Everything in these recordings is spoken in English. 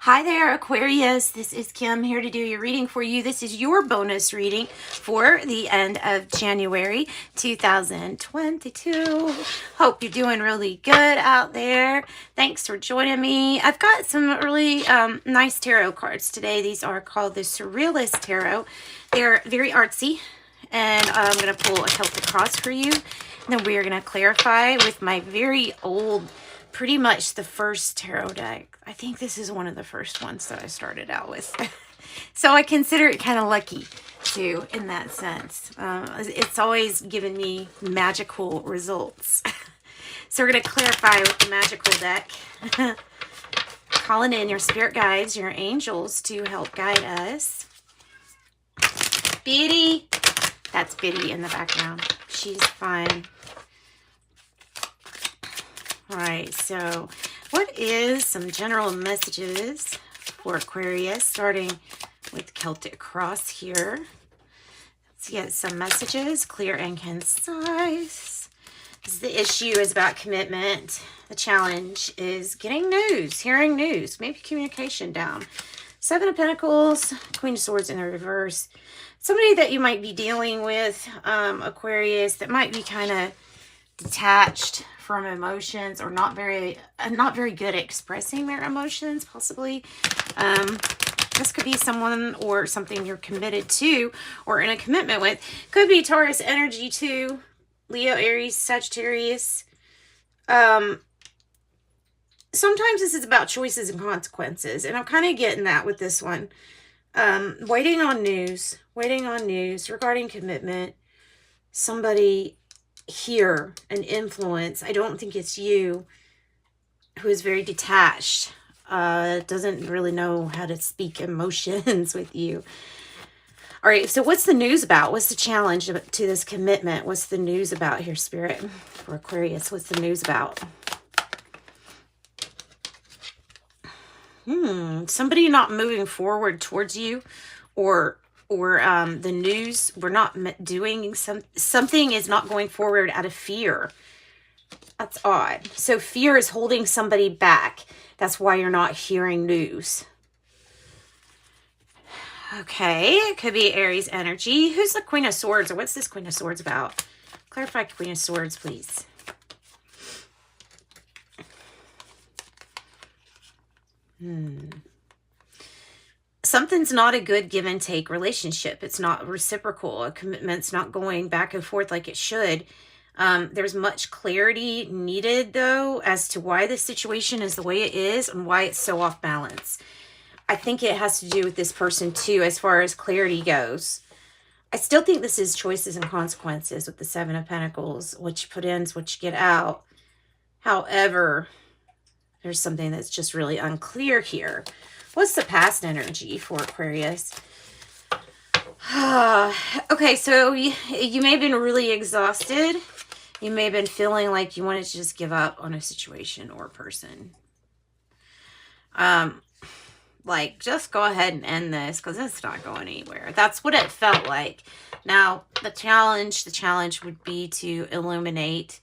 Hi there, Aquarius. This is Kim here to do your reading for you. This is your bonus reading for the end of January 2022. Hope you're doing really good out there. Thanks for joining me. I've got some really nice tarot cards today. These are called the Surrealist Tarot. They're very artsy, and I'm going to pull a Celtic cross for you. And then we are going to clarify with my very old, pretty much the first tarot deck. I think this is one of the first ones that I started out with. So I consider it kind of lucky too, in that sense. It's always given me magical results. So we're going to clarify with the magical deck. Calling in your spirit guides, your angels to help guide us. Biddy. That's Biddy in the background. She's fine. All right, so what is some general messages for Aquarius, starting with Celtic Cross here? Let's get some messages, clear and concise. The issue is about commitment. The challenge is getting news, hearing news, maybe communication down. Seven of Pentacles, Queen of Swords in the reverse. Somebody that you might be dealing with, Aquarius, that might be kind of detached from emotions, or not very good at expressing their emotions, possibly. This could be someone or something you're committed to or in a commitment with. Could be Taurus energy too. Leo, Aries, Sagittarius. Sometimes this is about choices and consequences, and I'm kind of getting that with this one. Waiting on news regarding commitment. Somebody here, an influence. I don't think it's you, who is very detached, doesn't really know how to speak emotions with you. All right, so what's the news about? What's the challenge to this commitment? What's the news about here, Spirit, for Aquarius? What's the news about? Somebody not moving forward towards you, or the news, we're not doing something is not going forward out of fear. That's odd. So fear is holding somebody back. That's why you're not hearing news. Okay, it could be Aries energy. Who's the Queen of Swords, or what's this Queen of Swords about? Clarify Queen of Swords, please. Something's not a good give and take relationship. It's not reciprocal. A commitment's not going back and forth like it should. There's much clarity needed, though, as to why the situation is the way it is and why it's so off balance. I think it has to do with this person, too, as far as clarity goes. I still think this is choices and consequences with the Seven of Pentacles. What you put in is what you get out. However, there's something that's just really unclear here. What's the past energy for Aquarius? Okay, so you may have been really exhausted. You may have been feeling like you wanted to just give up on a situation or a person. Like, just go ahead and end this, because it's not going anywhere. That's what it felt like. Now, the challenge would be to illuminate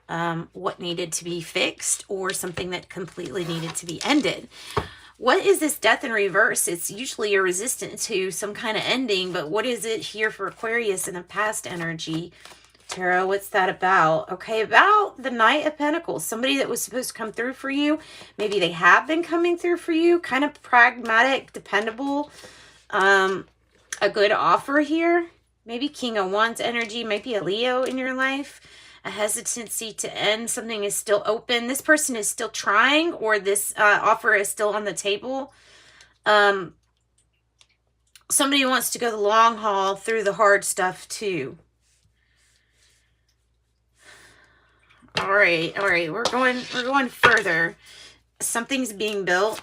what needed to be fixed, or something that completely needed to be ended. What is this death in reverse? It's usually a resistance to some kind of ending, but what is it here for Aquarius in the past energy? Tarot, what's that about? Okay, about the Knight of Pentacles. Somebody that was supposed to come through for you. Maybe they have been coming through for you. Kind of pragmatic, dependable. A good offer here. Maybe King of Wands energy. Maybe a Leo in your life. A hesitancy to end. Something is still open. This person is still trying, or this offer is still on the table. Somebody wants to go the long haul through the hard stuff too. All right. We're going further. Something's being built.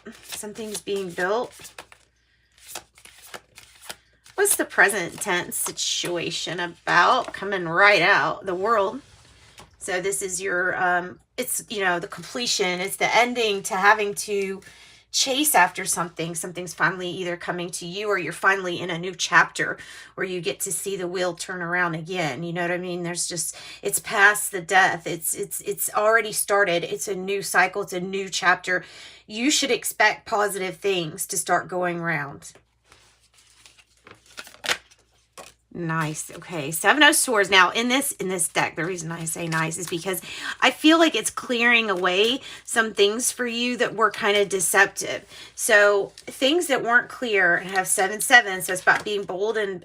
What's the present tense situation about? Coming right out. The World. So this is your, it's, the completion. It's the ending to having to chase after something. Something's finally either coming to you, or you're finally in a new chapter where you get to see the wheel turn around again. You know what I mean? There's just, it's past the death. It's already started. It's a new cycle. It's a new chapter. You should expect positive things to start going around. Nice. Okay. Seven of Swords. Now in this deck, the reason I say nice is because I feel like it's clearing away some things for you that were kind of deceptive. So things that weren't clear, and have 7-7. So it's about being bold and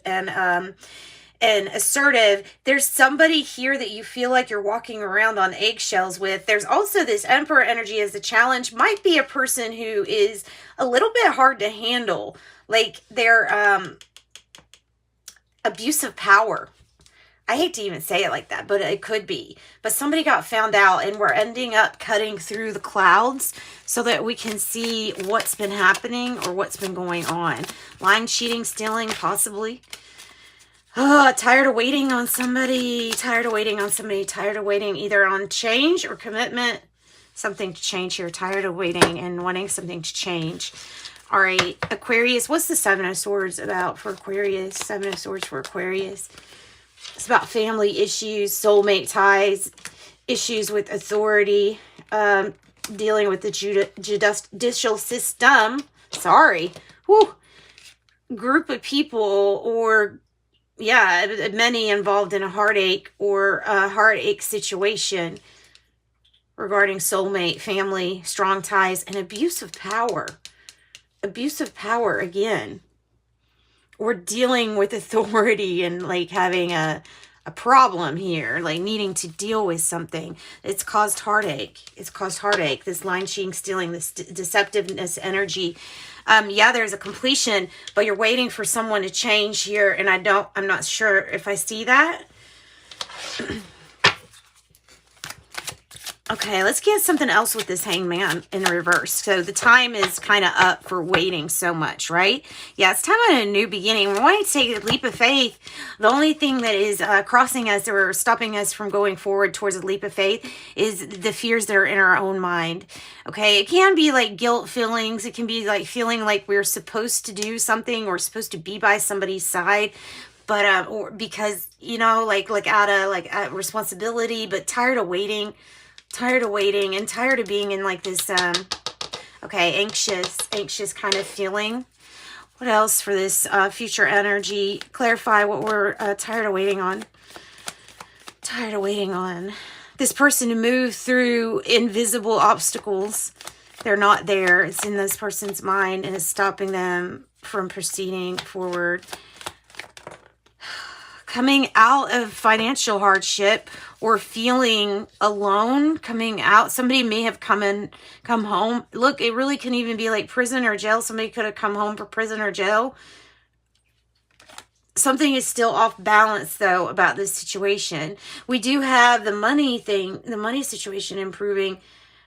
assertive. There's somebody here that you feel like you're walking around on eggshells with. There's also this Emperor energy as a challenge. Might be a person who is a little bit hard to handle. Like they're, abuse of power. I hate to even say it like that, but it could be. But somebody got found out, and we're ending up cutting through the clouds so that we can see what's been happening or what's been going on. Lying, cheating, stealing, possibly. Oh, tired of waiting on somebody. Tired of waiting on somebody. Tired of waiting either on change or commitment. Something to change here. Tired of waiting and wanting something to change. All right, Aquarius. What's the Seven of Swords about for Aquarius? Seven of Swords for Aquarius. It's about family issues, soulmate ties, issues with authority, dealing with the judicial system. Sorry. Whew. Group of people, or, yeah, many involved in a heartache or a heartache situation regarding soulmate, family, strong ties, and abuse of power. Abuse of power again. Or dealing with authority and like having a problem here, like needing to deal with something. It's caused heartache. It's caused heartache. This lying, cheating, stealing, this deceptiveness energy. Yeah, there's a completion, but you're waiting for someone to change here, and I'm not sure if I see that. Okay, let's get something else with this Hangman in reverse. So the time is kind of up for waiting so much, right? Yeah, it's time on a new beginning. We want to take a leap of faith. The only thing that is crossing us or stopping us from going forward towards a leap of faith is the fears that are in our own mind. Okay, it can be like guilt feelings. It can be like feeling like we're supposed to do something or supposed to be by somebody's side. But, or because, you know, like out of responsibility, but tired of waiting. Tired of waiting and tired of being in like this, okay, anxious kind of feeling. What else for this future energy? Clarify what we're tired of waiting on. Tired of waiting on. This person to move through invisible obstacles. They're not there. It's in this person's mind and it's stopping them from proceeding forward. Coming out of financial hardship or feeling alone, coming out. Somebody may have come home. Look, it really can even be like prison or jail. Somebody could have come home for prison or jail. Something is still off balance, though, about this situation. We do have the money thing, the money situation improving.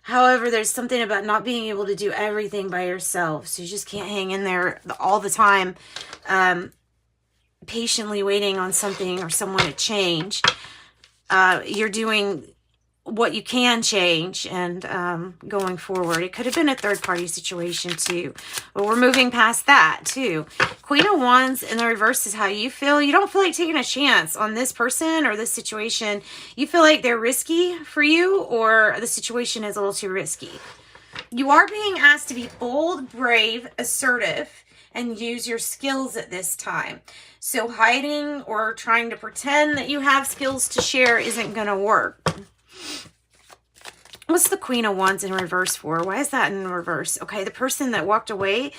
However, there's something about not being able to do everything by yourself. So you just can't hang in there all the time. Patiently waiting on something or someone to change. You're doing what you can change and going forward. It could have been a third-party situation too, but we're moving past that too. Queen of Wands in the reverse is how you feel. You don't feel like taking a chance on this person or this situation. You feel like they're risky for you, or the situation is a little too risky. You are being asked to be bold, brave, assertive, and use your skills at this time. So hiding or trying to pretend that you have skills to share isn't going to work. What's the Queen of Wands in reverse for? Why is that in reverse? Okay, the person that walked away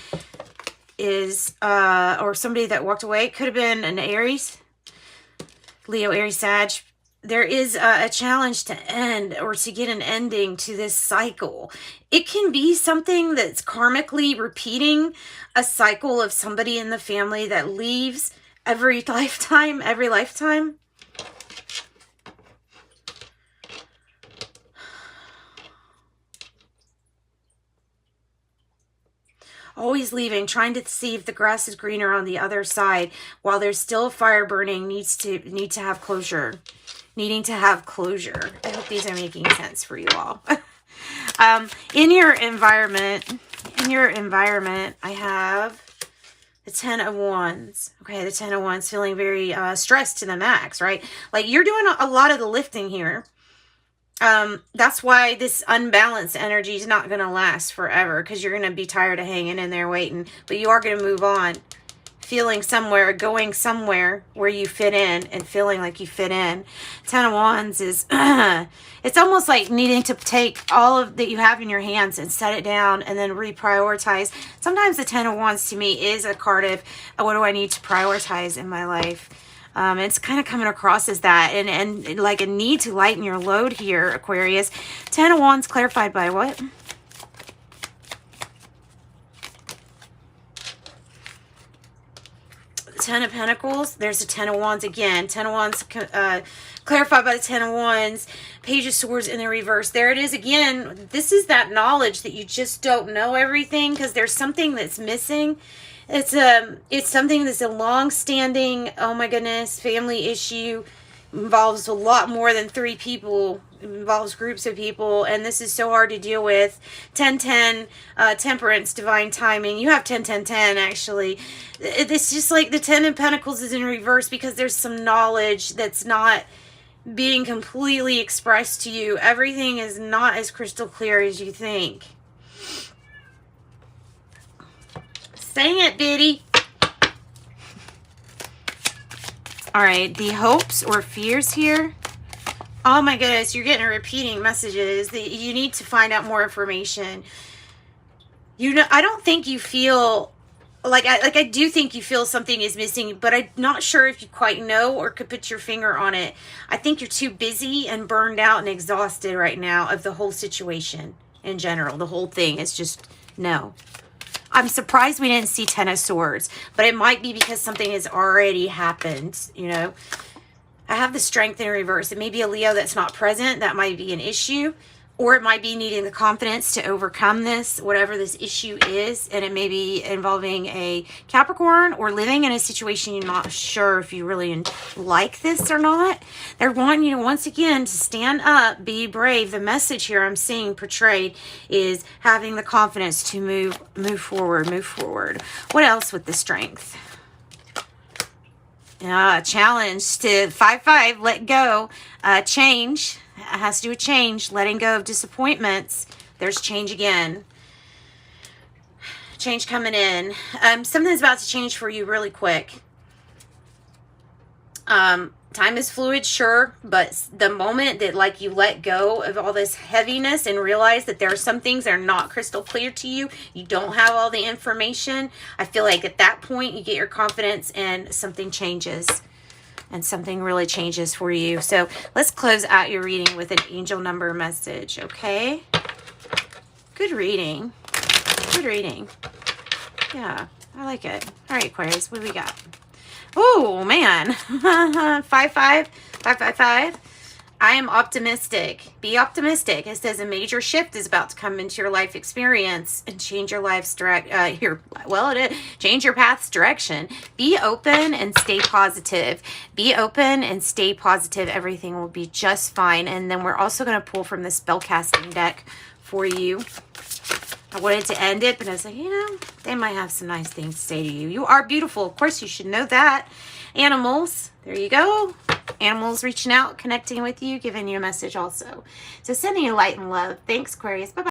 is, or somebody that walked away, could have been an Aries, Leo, Aries, Sag. There is a challenge to end or to get an ending to this cycle. It can be something that's karmically repeating a cycle of somebody in the family that leaves every lifetime. Always leaving, trying to see if the grass is greener on the other side while there's still a fire burning. Need to have closure. Needing to have closure. I hope these are making sense for you all. In your environment, In your environment, I have the 10 of Wands. Okay, the 10 of Wands, feeling very stressed to the max, right? Like you're doing a lot of the lifting here. That's why this unbalanced energy is not going to last forever, because you're going to be tired of hanging in there waiting. But you are going to move on, feeling somewhere, going somewhere where you fit in and feeling like you fit in. 10 of Wands is, it's almost like needing to take all of that you have in your hands and set it down and then reprioritize. Sometimes the 10 of Wands to me is a card of, what do I need to prioritize in my life? It's kind of coming across as that, and like a need to lighten your load here, Aquarius. 10 of Wands clarified by what? Ten of Pentacles. There's a 10 of Wands again. 10 of Wands clarified by the 10 of Wands. Page of Swords in the reverse. There it is again. This is that knowledge that you just don't know everything, because there's something that's missing. It's something that's a long-standing, oh my goodness, family issue. Involves a lot more than 3 people. It involves groups of people, and this is so hard to deal with. 10-10, temperance, divine timing. You have 10-10-10 actually. It's just like the 10 of Pentacles is in reverse, because there's some knowledge that's not being completely expressed to you. Everything is not as crystal clear as you think. Saying it, Biddy. All right, the hopes or fears here. Oh my goodness, you're getting repeating messages that you need to find out more information. You know, I don't think you feel like I do think you feel something is missing, but I'm not sure if you quite know or could put your finger on it. I think you're too busy and burned out and exhausted right now of the whole situation in general. The whole thing is just no. I'm surprised we didn't see 10 of Swords, but it might be because something has already happened, you know. I have the Strength in reverse. It may be a Leo that's not present. That might be an issue. Or it might be needing the confidence to overcome this, whatever this issue is. And it may be involving a Capricorn or living in a situation you're not sure if you really like this or not. They're wanting you to, once again, to stand up, be brave. The message here I'm seeing portrayed is having the confidence to move forward, move forward. What else with the Strength? Challenge to 5-5, let go, change. It has to do with change, letting go of disappointments. There's change again. Change coming in. Something's about to change for you really quick. Time is fluid, sure, but the moment that like you let go of all this heaviness and realize that there are some things that are not crystal clear to you, you don't have all the information, I feel like at that point you get your confidence and something changes. And something really changes for you. So let's close out your reading with an angel number message, okay? Good reading. Good reading. Yeah, I like it. All right, Aquarius, what do we got? Oh, man. 5-5. 5-5-5. I am optimistic. Be optimistic. It says a major shift is about to come into your life experience and change your life's change your path's direction. Be open and stay positive. Be open and stay positive. Everything will be just fine. And then we're also going to pull from the spellcasting deck for you. I wanted to end it, but I was like, you know, they might have some nice things to say to you. You are beautiful. Of course, you should know that. Animals, there you go. Animals reaching out, connecting with you, giving you a message also. So sending you light and love. Thanks, Aquarius. Bye-bye.